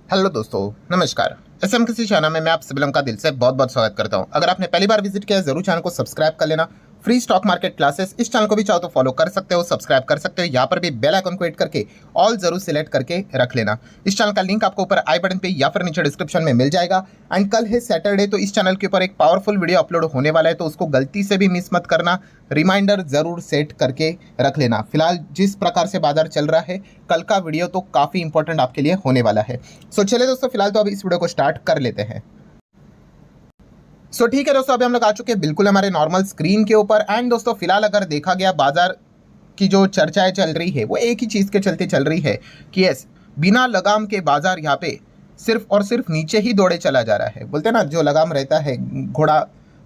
Hello दोस्तों, नमस्कार। SM किसी चैनल में मैं आप सभी लोगों का दिल से बहुत बहुत स्वागत करता हूं। अगर आपने पहली बार विजिट किया है जरूर चैनल को सब्सक्राइब कर लेना। फ्री स्टॉक मार्केट क्लासेस इस चैनल को भी चाहो तो फॉलो कर सकते हो, सब्सक्राइब कर सकते हो। यहाँ पर भी बेल आइकन को हिट करके ऑल जरूर सिलेक्ट करके रख लेना। इस चैनल का लिंक आपको ऊपर आई बटन पे या फिर नीचे डिस्क्रिप्शन में मिल जाएगा। एंड कल है सैटरडे, तो इस चैनल के ऊपर एक पावरफुल वीडियो अपलोड होने वाला है, तो उसको गलती से भी मिस मत करना। रिमाइंडर जरूर सेट करके रख लेना। फिलहाल जिस प्रकार से बाजार चल रहा है, कल का वीडियो तो काफ़ी इंपॉर्टेंट आपके लिए होने वाला है। सो चलिए दोस्तों, फिलहाल तो अब इस वीडियो को स्टार्ट कर लेते हैं। ठीक है दोस्तों, अभी हम लोग आ चुके हैं बिल्कुल हमारे नॉर्मल स्क्रीन के ऊपर। एंड दोस्तों फिलहाल अगर देखा गया बाजार की जो चर्चाएं चल रही है वो एक ही चीज़ के चलते चल रही है कि यस, बिना लगाम के बाजार यहाँ पे सिर्फ और सिर्फ नीचे ही दौड़े चला जा रहा है। बोलते हैं ना, जो लगाम रहता है, घोड़ा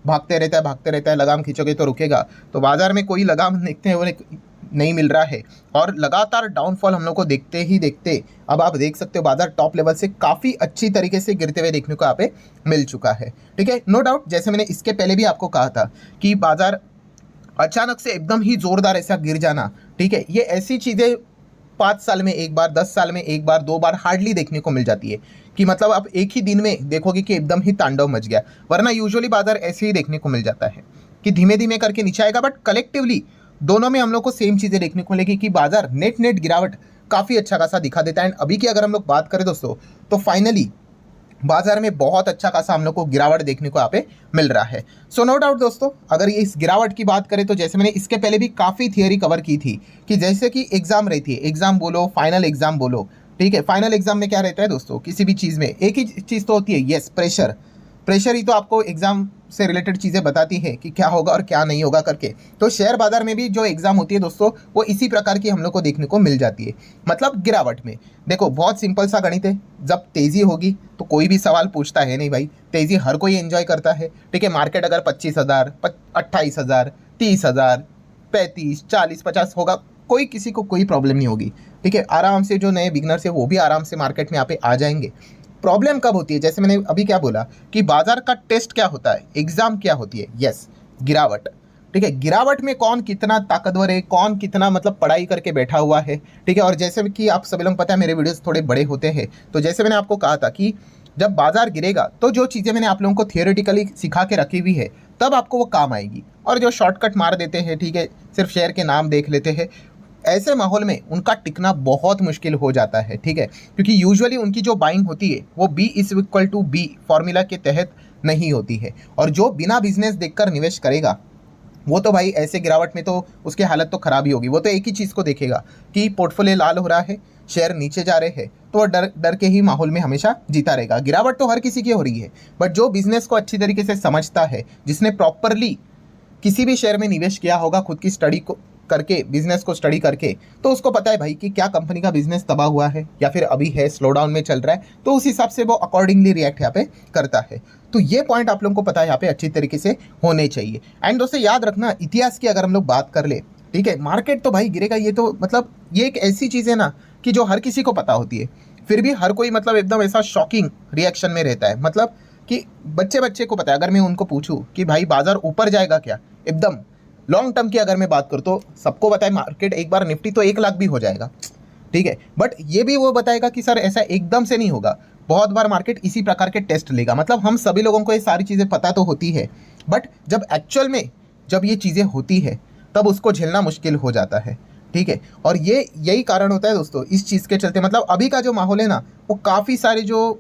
भागते रहता है, लगाम खींचोगे तो रुकेगा। तो बाजार में कोई लगाम देखते हैं वो नहीं मिल रहा है और लगातार डाउनफॉल हम लोग को देखते ही देखते अब आप देख सकते हो बाजार टॉप लेवल से काफ़ी अच्छी तरीके से गिरते हुए देखने को यहाँ पे मिल चुका है। ठीक है, नो डाउट, जैसे मैंने इसके पहले भी आपको कहा था कि बाजार अचानक से एकदम ही जोरदार ऐसा गिर जाना, ठीक है, ये ऐसी चीज़ें 5 साल में एक बार, 10 साल में एक बार, 2 बार हार्डली देखने को मिल जाती है कि मतलब आप एक ही दिन में देखोगे कि एकदम ही तांडव मच गया। वरना यूजुअली बाजार ऐसे ही देखने को मिल जाता है कि धीमे धीमे करके नीचे आएगा, बट कलेक्टिवली दोनों में हम लोग को सेम चीज़ें देखने को मिलेगी कि बाजार नेट गिरावट काफ़ी अच्छा खासा दिखा देता है। एंड अभी की अगर हम लोग बात करें दोस्तों, तो फाइनली बाजार में बहुत अच्छा खासा हम लोग को गिरावट देखने को यहाँ पे मिल रहा है। सो नो डाउट दोस्तों, अगर ये इस गिरावट की बात करें तो जैसे मैंने इसके पहले भी काफ़ी थियरी कवर की थी कि जैसे कि एग्जाम रहती है, एग्जाम बोलो, फाइनल एग्जाम बोलो, ठीक है। फाइनल एग्जाम में क्या रहता है दोस्तों, किसी भी चीज़ में एक ही चीज़ तो होती है, यस, प्रेशर। प्रेशर ही तो आपको एग्जाम से रिलेटेड चीज़ें बताती है कि क्या होगा और क्या नहीं होगा करके। तो शेयर बाजार में भी जो एग्जाम होती है दोस्तों, वो इसी प्रकार की हम लोग को देखने को मिल जाती है, मतलब गिरावट में। देखो बहुत सिंपल सा गणित है, जब तेज़ी होगी तो कोई भी सवाल पूछता है नहीं भाई, तेज़ी हर कोई एंजॉय करता है। ठीक है, मार्केट अगर 25,000, 28,000, 30,000, 35, 40, 50 होगा, कोई किसी को कोई प्रॉब्लम नहीं होगी। ठीक है, आराम से जो नए बिगनर्स है वो भी आराम से मार्केट में यहाँ पे आ जाएंगे। प्रॉब्लम कब होती है, जैसे मैंने अभी क्या बोला कि बाजार का टेस्ट क्या होता है, एग्जाम क्या होती है, यस, गिरावट। ठीक है, गिरावट में कौन कितना ताकतवर है, कौन कितना मतलब पढ़ाई करके बैठा हुआ है। ठीक है, और जैसे कि आप सभी लोग पता है मेरे वीडियोस थोड़े बड़े होते हैं, तो जैसे मैंने आपको कहा था कि जब बाजार गिरेगा तो जो चीज़ें मैंने आप लोगों को थियोरेटिकली सिखा के रखी हुई है तब आपको वो काम आएगी। और जो शॉर्टकट मार देते हैं, ठीक है, सिर्फ शेयर के नाम देख लेते हैं, ऐसे माहौल में उनका टिकना बहुत मुश्किल हो जाता है। ठीक है, क्योंकि यूजुअली उनकी जो बाइंग होती है वो B=B फॉर्मूला के तहत नहीं होती है। और जो बिना बिजनेस देखकर निवेश करेगा वो तो भाई ऐसे गिरावट में तो उसकी हालत तो खराब ही होगी। वो तो एक ही चीज़ को देखेगा कि पोर्टफोलियो लाल हो रहा है, शेयर नीचे जा रहे हैं, तो वो डर डर के ही माहौल में हमेशा जीता रहेगा। गिरावट तो हर किसी की हो रही है, बट जो बिजनेस को अच्छी तरीके से समझता है, जिसने प्रॉपरली किसी भी शेयर में निवेश किया होगा खुद की स्टडी को करके, बिजनेस को स्टडी करके, तो उसको पता है भाई कि क्या कंपनी का बिजनेस तबाह हुआ है या फिर अभी है, स्लो डाउन में चल रहा है, तो उस हिसाब से वो अकॉर्डिंगली रिएक्ट यहाँ पे करता है। तो ये पॉइंट आप लोगों को पता है यहाँ पे अच्छी तरीके से होने चाहिए। एंड दोस्तों याद रखना, इतिहास की अगर हम लोग बात कर ले, ठीक है, मार्केट तो भाई गिरेगा, ये तो मतलब ये एक ऐसी चीज़ है ना कि जो हर किसी को पता होती है, फिर भी हर कोई मतलब एकदम ऐसा शॉकिंग रिएक्शन में रहता है। मतलब कि बच्चे बच्चे को पता है, अगर मैं उनको पूछूं कि भाई बाजार ऊपर जाएगा क्या, एकदम लॉन्ग टर्म की अगर मैं बात करूँ तो सबको पता है मार्केट एक बार निफ्टी तो 1 लाख भी हो जाएगा। ठीक है, बट ये भी वो बताएगा कि सर ऐसा एकदम से नहीं होगा, बहुत बार मार्केट इसी प्रकार के टेस्ट लेगा। मतलब हम सभी लोगों को ये सारी चीज़ें पता तो होती है, बट जब एक्चुअल में जब ये चीज़ें होती है तब उसको झेलना मुश्किल हो जाता है। ठीक है, और ये यही कारण होता है दोस्तों इस चीज़ के चलते। मतलब अभी का जो माहौल है ना, वो काफ़ी सारे जो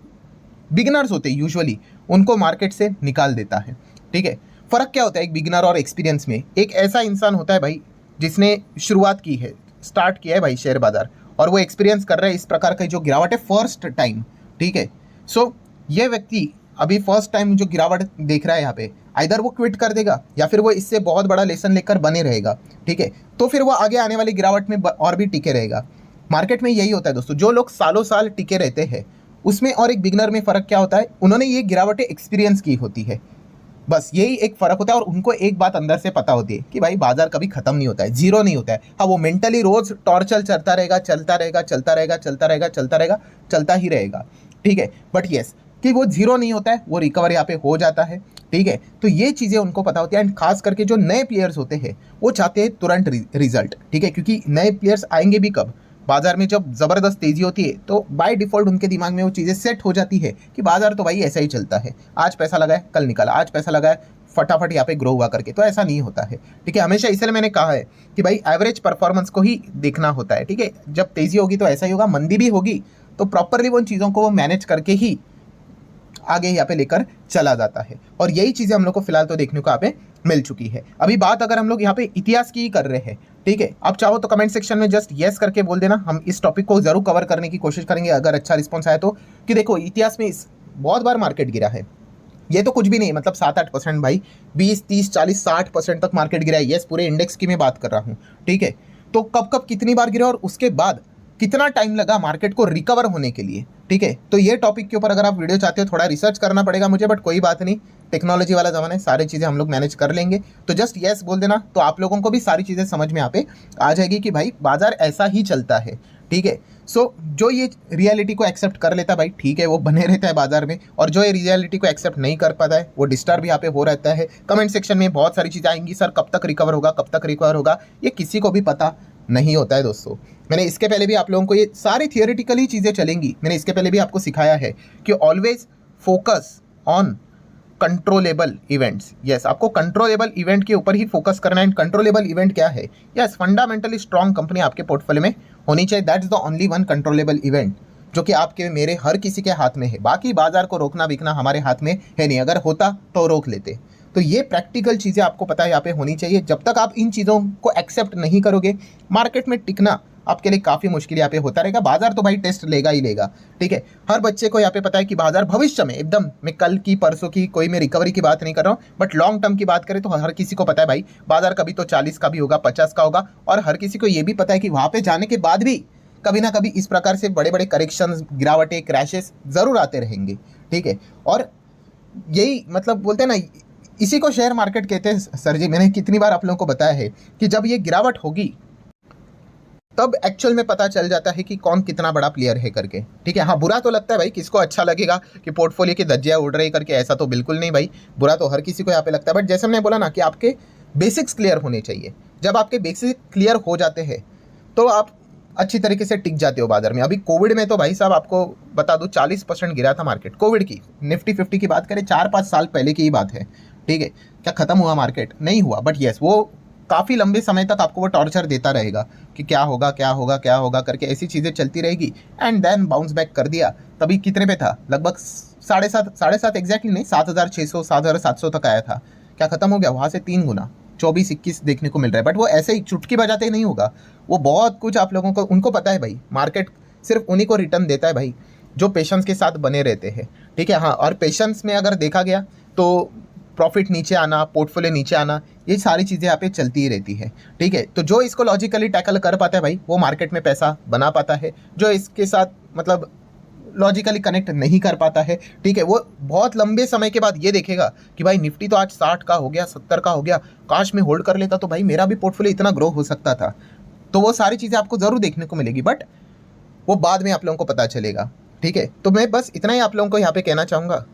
बिगिनर्स होते हैं यूजुअली उनको मार्केट से निकाल देता है। ठीक है, फ़र्क क्या होता है एक बिगिनर और एक्सपीरियंस में? एक ऐसा इंसान होता है भाई जिसने शुरुआत की है, स्टार्ट किया है भाई शेयर बाजार, और वो एक्सपीरियंस कर रहा है इस प्रकार का जो गिरावट है फर्स्ट टाइम। ठीक है, सो ये व्यक्ति अभी फर्स्ट टाइम जो गिरावट देख रहा है यहाँ पे, आइदर वो क्विट कर देगा या फिर वो इससे बहुत बड़ा लेसन लेकर बने रहेगा। ठीक है, तो फिर वो आगे आने वाली गिरावट में और भी टिके रहेगा। मार्केट में यही होता है दोस्तों, जो लोग सालों साल टिके रहते हैं उसमें और एक बिगिनर में फ़र्क क्या होता है, उन्होंने ये गिरावटें एक्सपीरियंस की होती है, बस यही एक फ़र्क होता है। और उनको एक बात अंदर से पता होती है कि भाई बाजार कभी ख़त्म नहीं होता है, जीरो नहीं होता है। हाँ, वो मेंटली रोज़ टॉर्चर चलता रहेगा, चलता रहेगा, चलता रहेगा, चलता रहेगा, चलता रहेगा, चलता ही रहेगा। ठीक है, बट येस कि वो जीरो नहीं होता है, वो रिकवर यहाँ पे हो जाता है। ठीक है, तो ये चीज़ें उनको पता होती है। एंड खास करके जो नए प्लेयर्स होते हैं वो चाहते हैं तुरंत रिजल्ट। ठीक है, क्योंकि नए प्लेयर्स आएंगे भी कब, बाजार में जब ज़बरदस्त तेज़ी होती है तो बाय डिफ़ॉल्ट उनके दिमाग में वो चीज़ें सेट हो जाती है कि बाजार तो भाई ऐसा ही चलता है, आज पैसा लगाए कल निकाला, आज पैसा लगाए फटाफट यहाँ पे ग्रो हुआ करके। तो ऐसा नहीं होता है, ठीक है। हमेशा इसलिए मैंने कहा है कि भाई एवरेज परफॉर्मेंस को ही देखना होता है, ठीक है। जब तेज़ी होगी तो ऐसा ही होगा, मंदी भी होगी तो प्रॉपरली उन चीज़ों को वो मैनेज करके ही आगे यहाँ पे लेकर चला जाता है। और यही चीज़ें हम लोग को फिलहाल तो देखने को यहाँ पे मिल चुकी है। अभी बात अगर हम लोग यहाँ पे इतिहास की ही कर रहे हैं, ठीक है, आप चाहो तो कमेंट सेक्शन में जस्ट यस करके बोल देना, हम इस टॉपिक को जरूर कवर करने की कोशिश करेंगे अगर अच्छा रिस्पॉन्स आया तो। कि देखो इतिहास में बहुत बार मार्केट गिरा है, ये तो कुछ भी नहीं, मतलब 7-8% भाई, 20-30-40-60% तक मार्केट गिरा है। यस, पूरे इंडेक्स की मैं बात कर रहा हूँ, ठीक है। तो कब कब कितनी बार गिरा और उसके बाद कितना टाइम लगा मार्केट को रिकवर होने के लिए, ठीक है। तो ये टॉपिक के ऊपर अगर आप वीडियो चाहते हो, थोड़ा रिसर्च करना पड़ेगा मुझे, बट कोई बात नहीं, टेक्नोलॉजी वाला ज़माना है, सारी चीज़ें हम लोग मैनेज कर लेंगे। तो जस्ट यस बोल देना, तो आप लोगों को भी सारी चीज़ें समझ में यहाँ पे आ जाएगी कि भाई बाजार ऐसा ही चलता है, ठीक है। सो जो ये रियलिटी को एक्सेप्ट कर लेता है भाई, ठीक है, वो बने रहता है बाजार में, और जो ये रियलिटी को एक्सेप्ट नहीं कर पाता है वो डिस्टर्ब यहाँ पे हो रहता है। कमेंट सेक्शन में बहुत सारी चीज़ें आएंगी, सर कब तक रिकवर होगा, कब तक रिकवर होगा, ये किसी को भी पता नहीं होता है दोस्तों। मैंने इसके पहले भी आप लोगों को ये सारी थियोरेटिकली चीज़ें चलेंगी, मैंने इसके पहले भी आपको सिखाया है कि always focus on controllable events. Yes, आपको कंट्रोलेबल इवेंट के ऊपर ही फोकस करना है। कंट्रोलेबल इवेंट क्या है? यस, फंडामेंटली स्ट्रॉन्ग कंपनी आपके पोर्टफोलियो में होनी चाहिए। That's the only one controllable event जो कि आपके मेरे हर किसी के हाथ में है। बाकी बाजार को रोकना बिकना हमारे हाथ में है नहीं, अगर होता तो रोक लेते। तो ये प्रैक्टिकल चीज़ें आपको पता है यहाँ पे होनी चाहिए। जब तक आप इन चीज़ों को एक्सेप्ट नहीं करोगे, मार्केट में टिकना आपके लिए काफ़ी मुश्किल यहाँ पे होता रहेगा। बाजार तो भाई टेस्ट लेगा ही लेगा, ठीक है। हर बच्चे को यहाँ पे पता है कि बाजार भविष्य में एकदम, मैं कल की परसों की कोई मैं रिकवरी की बात नहीं कर रहा हूँ, बट लॉन्ग टर्म की बात करें तो हर किसी को पता है भाई बाजार कभी तो 40 का भी होगा, 50 का होगा। और हर किसी को ये भी पता है कि वहाँ पे जाने के बाद भी कभी ना कभी इस प्रकार से बड़े बड़े करेक्शंस, गिरावटें, क्रैशेस ज़रूर आते रहेंगे, ठीक है। और यही मतलब बोलते हैं ना, इसी को शेयर मार्केट कहते हैं सर जी। मैंने कितनी बार आप लोगों को बताया है कि जब ये गिरावट होगी तब एक्चुअल में पता चल जाता है कि कौन कितना बड़ा प्लेयर है करके, ठीक है। हाँ, बुरा तो लगता है भाई, किसको अच्छा लगेगा कि पोर्टफोलियो की धज्जियां उड़ रही करके, ऐसा तो बिल्कुल नहीं भाई, बुरा तो हर किसी को यहाँ पे लगता है। बट जैसे हमने बोला ना कि आपके बेसिक्स क्लियर होने चाहिए। जब आपके बेसिक क्लियर हो जाते हैं तो आप अच्छी तरीके से टिक जाते हो बाजार में। अभी कोविड में तो भाई साहब आपको बता दूं 40% गिरा था मार्केट। कोविड की निफ्टी 50 की बात करें, 4-5 साल पहले की ही बात है, ठीक है। क्या ख़त्म हुआ मार्केट? नहीं हुआ, बट येस वो काफ़ी लंबे समय तक आपको वो टॉर्चर देता रहेगा कि क्या होगा क्या होगा क्या होगा करके, ऐसी चीज़ें चलती रहेगी। एंड देन बाउंस बैक कर दिया। तभी कितने पे था? लगभग 7.5 एग्जैक्टली नहीं, 7,600 7,700 तक आया था। क्या ख़त्म हो गया? वहाँ से 3 गुना 24-21 देखने को मिल रहा है। बट वो ऐसे ही चुटकी बजाते ही नहीं होगा, वो बहुत कुछ आप लोगों को, उनको पता है भाई, मार्केट सिर्फ उन्हीं को रिटर्न देता है भाई जो पेशेंस के साथ बने रहते हैं, ठीक है। हाँ, और पेशेंस में अगर देखा गया तो प्रॉफिट नीचे आना, पोर्टफोलियो नीचे आना, ये सारी चीज़ें यहाँ पे चलती ही रहती है, ठीक है। तो जो इसको लॉजिकली टैकल कर पाता है भाई, वो मार्केट में पैसा बना पाता है। जो इसके साथ मतलब लॉजिकली कनेक्ट नहीं कर पाता है, ठीक है, वो बहुत लंबे समय के बाद ये देखेगा कि भाई निफ्टी तो आज 60 का हो गया, 70 का हो गया, काश में होल्ड कर लेता तो भाई मेरा भी पोर्टफोलियो इतना ग्रो हो सकता था। तो वो सारी चीज़ें आपको ज़रूर देखने को मिलेगी, बट वो बाद में आप लोगों को पता चलेगा, ठीक है। तो मैं बस इतना ही आप लोगों को यहाँ पे कहना चाहूँगा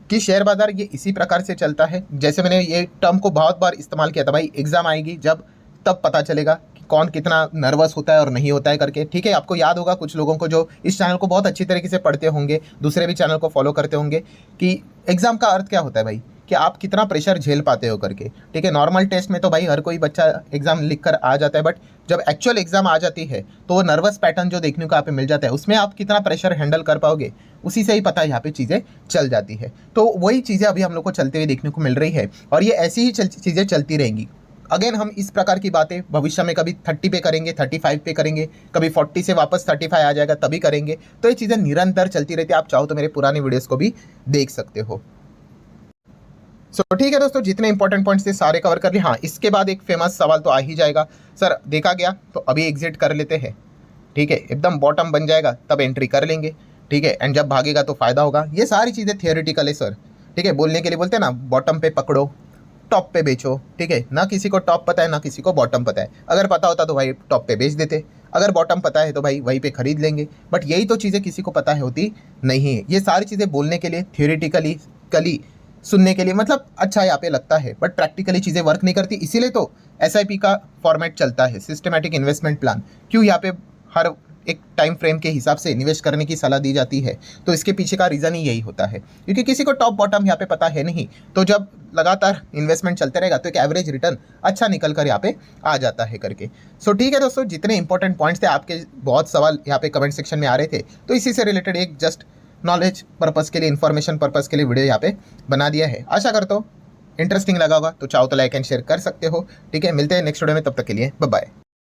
कि शेयर बाजार ये इसी प्रकार से चलता है। जैसे मैंने ये टर्म को बहुत बार इस्तेमाल किया था भाई, एग्जाम आएगी जब, तब पता चलेगा कि कौन कितना नर्वस होता है और नहीं होता है करके, ठीक है। आपको याद होगा कुछ लोगों को जो इस चैनल को बहुत अच्छी तरीके से पढ़ते होंगे, दूसरे भी चैनल को फॉलो करते होंगे, कि एग्जाम का अर्थ क्या होता है भाई, कि आप कितना प्रेशर झेल पाते हो करके, ठीक है। नॉर्मल टेस्ट में तो भाई हर कोई बच्चा एग्जाम लिख कर आ जाता है, बट जब एक्चुअल एग्जाम आ जाती है तो वो नर्वस पैटर्न जो देखने को यहाँ पे मिल जाता है, उसमें आप कितना प्रेशर हैंडल कर पाओगे, उसी से ही पता है यहाँ पे चीज़ें चल जाती है। तो वही चीज़ें अभी हम लोग को चलते हुए देखने को मिल रही है, और ये ऐसी ही चीज़ें चलती रहेंगी। अगेन हम इस प्रकार की बातें भविष्य में कभी 30 पे करेंगे, 35 पे करेंगे, कभी 40 से वापस 35 आ जाएगा तभी करेंगे। तो ये चीज़ें निरंतर चलती रहती है। आप चाहो तो मेरे पुराने वीडियोस को भी देख सकते हो। सो ठीक है दोस्तों, जितने इंपॉर्टेंट पॉइंट्स थे सारे कवर कर लिए। हाँ, इसके बाद एक फेमस सवाल तो आ ही जाएगा, सर देखा गया तो अभी एग्जिट कर लेते हैं, ठीक है, एकदम बॉटम बन जाएगा तब एंट्री कर लेंगे, ठीक है, एंड जब भागेगा तो फ़ायदा होगा। ये सारी चीज़ें थियोरेटिकल है सर, ठीक है। बोलने के लिए बोलते हैं ना, बॉटम पे पकड़ो, टॉप पे बेचो, ठीक है। ना किसी को टॉप पता है ना किसी को बॉटम पता है। अगर पता होता तो भाई टॉप पे बेच देते, अगर बॉटम पता है तो भाई वहीं पे खरीद लेंगे। बट यही तो चीज़ें किसी को पता है होती नहीं है। ये सारी चीज़ें बोलने के लिए थियोरेटिकली सुनने के लिए मतलब अच्छा यहाँ पे लगता है, बट प्रैक्टिकली चीज़ें वर्क नहीं करती। इसीलिए तो एसआईपी का फॉर्मेट चलता है, सिस्टमैटिक इन्वेस्टमेंट प्लान। क्यों यहाँ पे हर एक टाइम फ्रेम के हिसाब से निवेश करने की सलाह दी जाती है, तो इसके पीछे का रीज़न ही यही होता है, क्योंकि किसी को टॉप बॉटम यहाँ पे पता है नहीं। तो जब लगातार इन्वेस्टमेंट चलते रहेगा तो एक एवरेज रिटर्न अच्छा निकल कर यहाँ पे आ जाता है करके। सो ठीक है दोस्तों, जितने इंपॉर्टेंट पॉइंट्स थे, आपके बहुत सवाल यहाँ पे कमेंट सेक्शन में आ रहे थे, तो इसी से रिलेटेड एक जस्ट नॉलेज पर्पस के लिए, इन्फॉर्मेशन पर्पस के लिए वीडियो यहाँ पे बना दिया है। आशा करता हूँ इंटरेस्टिंग लगा होगा, तो चाहो तो लाइक एंड शेयर कर सकते हो। ठीक है, मिलते हैं नेक्स्ट वीडियो में, तब तक के लिए बाय बाय।